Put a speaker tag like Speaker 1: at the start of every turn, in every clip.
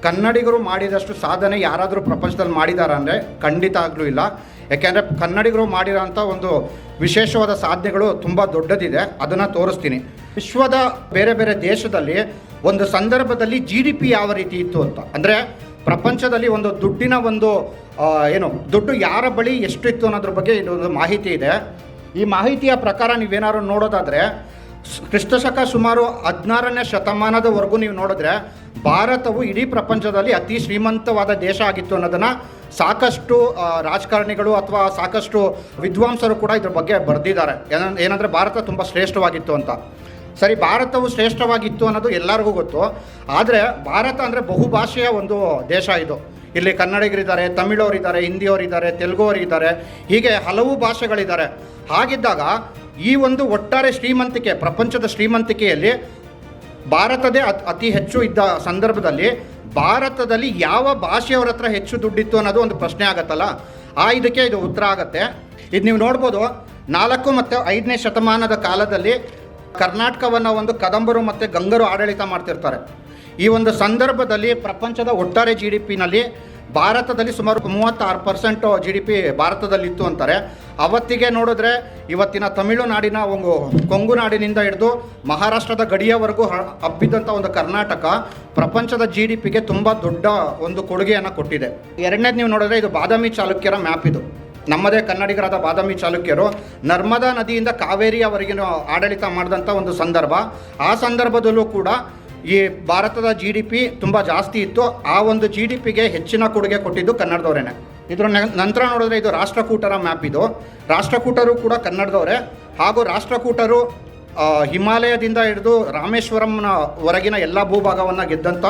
Speaker 1: ಕನ್ನಡಿಗರು ಮಾಡಿದಷ್ಟು ಸಾಧನೆ ಯಾರಾದರೂ ಪ್ರಪಂಚದಲ್ಲಿ ಮಾಡಿದಾರ ಅಂದರೆ ಖಂಡಿತ ಆಗಲೂ ಇಲ್ಲ. ಯಾಕೆಂದರೆ ಕನ್ನಡಿಗರು ಮಾಡಿರೋಂಥ ಒಂದು ವಿಶೇಷವಾದ ಸಾಧನೆಗಳು ತುಂಬ ದೊಡ್ಡದಿದೆ. ಅದನ್ನು ತೋರಿಸ್ತೀನಿ. ವಿಶ್ವದ ಬೇರೆ ಬೇರೆ ದೇಶದಲ್ಲಿ ಒಂದು ಸಂದರ್ಭದಲ್ಲಿ GDP ಯಾವ ರೀತಿ ಇತ್ತು ಅಂತ, ಅಂದರೆ ಪ್ರಪಂಚದಲ್ಲಿ ಒಂದು ದುಡ್ಡಿನ ಒಂದು ದುಡ್ಡು ಯಾರ ಬಳಿ ಎಷ್ಟು ಇತ್ತು ಅನ್ನೋದ್ರ ಬಗ್ಗೆ ಇದೊಂದು ಮಾಹಿತಿ ಇದೆ. ಈ ಮಾಹಿತಿಯ ಪ್ರಕಾರ ನೀವೇನಾದ್ರು ನೋಡೋದಾದರೆ ಕ್ರಿಸ್ತಶಕ ಸುಮಾರು 16ನೇ ಶತಮಾನದವರೆಗೂ ನೀವು ನೋಡಿದ್ರೆ ಭಾರತವು ಇಡೀ ಪ್ರಪಂಚದಲ್ಲಿ ಅತಿ ಶ್ರೀಮಂತವಾದ ದೇಶ ಆಗಿತ್ತು ಅನ್ನೋದನ್ನು ಸಾಕಷ್ಟು ರಾಜಕಾರಣಿಗಳು ಅಥವಾ ಸಾಕಷ್ಟು ವಿದ್ವಾಂಸರು ಕೂಡ ಇದ್ರ ಬಗ್ಗೆ ಬರೆದಿದ್ದಾರೆ. ಏನಂದರೆ ಭಾರತ ತುಂಬ ಶ್ರೇಷ್ಠವಾಗಿತ್ತು ಅಂತ. ಸರಿ, ಭಾರತವು ಶ್ರೇಷ್ಠವಾಗಿತ್ತು ಅನ್ನೋದು ಎಲ್ಲರಿಗೂ ಗೊತ್ತು. ಆದರೆ ಭಾರತ ಅಂದರೆ ಬಹುಭಾಷೆಯ ಒಂದು ದೇಶ ಇದು. ಇಲ್ಲಿ ಕನ್ನಡಿಗರಿದ್ದಾರೆ, ತಮಿಳವರಿದ್ದಾರೆ, ಹಿಂದಿಯವರಿದ್ದಾರೆ, ತೆಲುಗುವರಿದ್ದಾರೆ, ಹೀಗೆ ಹಲವು ಭಾಷೆಗಳಿದ್ದಾರೆ. ಹಾಗಿದ್ದಾಗ ಈ ಒಂದು ಒಟ್ಟಾರೆ ಶ್ರೀಮಂತಿಕೆ, ಪ್ರಪಂಚದ ಶ್ರೀಮಂತಿಕೆಯಲ್ಲಿ ಭಾರತದೇ ಅತಿ ಹೆಚ್ಚು ಇದ್ದ ಸಂದರ್ಭದಲ್ಲಿ ಭಾರತದಲ್ಲಿ ಯಾವ ಭಾಷೆಯವ್ರ ಹತ್ರ ಹೆಚ್ಚು ದುಡ್ಡಿತ್ತು ಅನ್ನೋದು ಒಂದು ಪ್ರಶ್ನೆ ಆಗುತ್ತಲ್ಲ, ಇದಕ್ಕೆ ಇದು ಉತ್ತರ ಆಗುತ್ತೆ. ಇದು ನೀವು ನೋಡ್ಬೋದು, 4 ಮತ್ತು 5ನೇ ಶತಮಾನದ ಕಾಲದಲ್ಲಿ ಕರ್ನಾಟಕವನ್ನು ಒಂದು ಕದಂಬರು ಮತ್ತು ಗಂಗರು ಆಡಳಿತ ಮಾಡ್ತಿರ್ತಾರೆ. ಈ ಒಂದು ಸಂದರ್ಭದಲ್ಲಿ ಪ್ರಪಂಚದ ಒಟ್ಟಾರೆ GDPನಲ್ಲಿ ಭಾರತದಲ್ಲಿ ಸುಮಾರು 36% GDP ಭಾರತದಲ್ಲಿತ್ತು ಅಂತಾರೆ. ಅವತ್ತಿಗೆ ನೋಡಿದ್ರೆ ಇವತ್ತಿನ ತಮಿಳುನಾಡಿನ ಒಂದು ಕೊಂಗು ನಾಡಿನಿಂದ ಹಿಡಿದು ಮಹಾರಾಷ್ಟ್ರದ ಗಡಿಯವರೆಗೂ ಹಬ್ಬಿದ್ದಂಥ ಒಂದು ಕರ್ನಾಟಕ ಪ್ರಪಂಚದ GDPಗೆ ತುಂಬ ದೊಡ್ಡ ಒಂದು ಕೊಡುಗೆಯನ್ನು ಕೊಟ್ಟಿದೆ. ಎರಡನೇದು ನೀವು ನೋಡಿದ್ರೆ ಇದು ಬಾದಾಮಿ ಚಾಲುಕ್ಯರ ಮ್ಯಾಪ್. ಇದು ನಮ್ಮದೇ ಕನ್ನಡಿಗರಾದ ಬಾದಾಮಿ ಚಾಲುಕ್ಯರು ನರ್ಮದಾ ನದಿಯಿಂದ ಕಾವೇರಿಯವರೆಗಿನ ಆಡಳಿತ ಮಾಡಿದಂಥ ಒಂದು ಸಂದರ್ಭ. ಆ ಸಂದರ್ಭದಲ್ಲೂ ಕೂಡ ಈ ಭಾರತದ GDP ತುಂಬ ಜಾಸ್ತಿ ಇತ್ತು. ಆ ಒಂದು GDPಗೆ ಹೆಚ್ಚಿನ ಕೊಡುಗೆ ಕೊಟ್ಟಿದ್ದು ಕನ್ನಡದವರೇನೆ. ಇದರ ನಂತರ ನೋಡಿದ್ರೆ ಇದು ರಾಷ್ಟ್ರಕೂಟರ ಮ್ಯಾಪ್. ಇದು ರಾಷ್ಟ್ರಕೂಟರು ಕೂಡ ಕನ್ನಡದವರೇ. ಹಾಗೂ ರಾಷ್ಟ್ರಕೂಟರು ಹಿಮಾಲಯದಿಂದ ಹಿಡಿದು ರಾಮೇಶ್ವರಂನ ಹೊರಗಿನ ಎಲ್ಲ ಭೂಭಾಗವನ್ನು ಗೆದ್ದಂಥ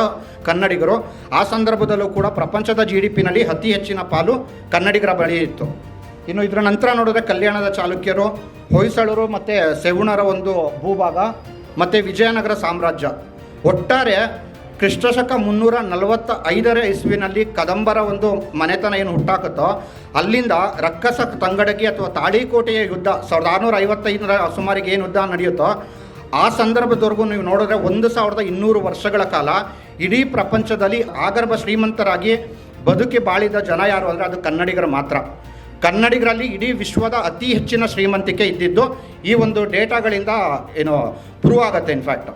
Speaker 1: ಕನ್ನಡಿಗರು. ಆ ಸಂದರ್ಭದಲ್ಲೂ ಕೂಡ ಪ್ರಪಂಚದ GDPನಲ್ಲಿ ಅತಿ ಹೆಚ್ಚಿನ ಪಾಲು ಕನ್ನಡಿಗರ ಬಳಿ ಇತ್ತು. ಇನ್ನು ಇದರ ನಂತರ ನೋಡಿದ್ರೆ ಕಲ್ಯಾಣದ ಚಾಲುಕ್ಯರು, ಹೊಯ್ಸಳರು ಮತ್ತು ಸೆವುಣರ ಒಂದು ಭೂಭಾಗ ಮತ್ತು ವಿಜಯನಗರ ಸಾಮ್ರಾಜ್ಯ. ಒಟ್ಟಾರೆ ಕ್ರಿಸ್ತಶಕ 345ನೇ ಇಸ್ವಿನಲ್ಲಿ ಕದಂಬರ ಒಂದು ಮನೆತನ ಏನು ಹುಟ್ಟಾಕತ್ತೋ ಅಲ್ಲಿಂದ ರಕ್ಕಸ ತಂಗಡಗಿ ಅಥವಾ ತಾಳಿಕೋಟೆಯ ಯುದ್ಧ 1655ರ ಸುಮಾರಿಗೆ ಏನು ಯುದ್ಧ ನಡೆಯುತ್ತೋ ಆ ಸಂದರ್ಭದವರೆಗೂ ನೀವು ನೋಡಿದ್ರೆ 1200 ವರ್ಷಗಳ ಕಾಲ ಇಡೀ ಪ್ರಪಂಚದಲ್ಲಿ ಆಗರ್ಭ ಶ್ರೀಮಂತರಾಗಿ ಬದುಕಿ ಬಾಳಿದ ಜನ ಯಾರು ಅಂದರೆ ಅದು ಕನ್ನಡಿಗರು ಮಾತ್ರ. ಕನ್ನಡಿಗರಲ್ಲಿ ಇಡೀ ವಿಶ್ವದ ಅತಿ ಹೆಚ್ಚಿನ ಶ್ರೀಮಂತಿಕೆ ಇದ್ದಿದ್ದು ಈ ಒಂದು ಡೇಟಾಗಳಿಂದ ಪ್ರೂವ್ ಆಗುತ್ತೆ. ಇನ್ಫ್ಯಾಕ್ಟ್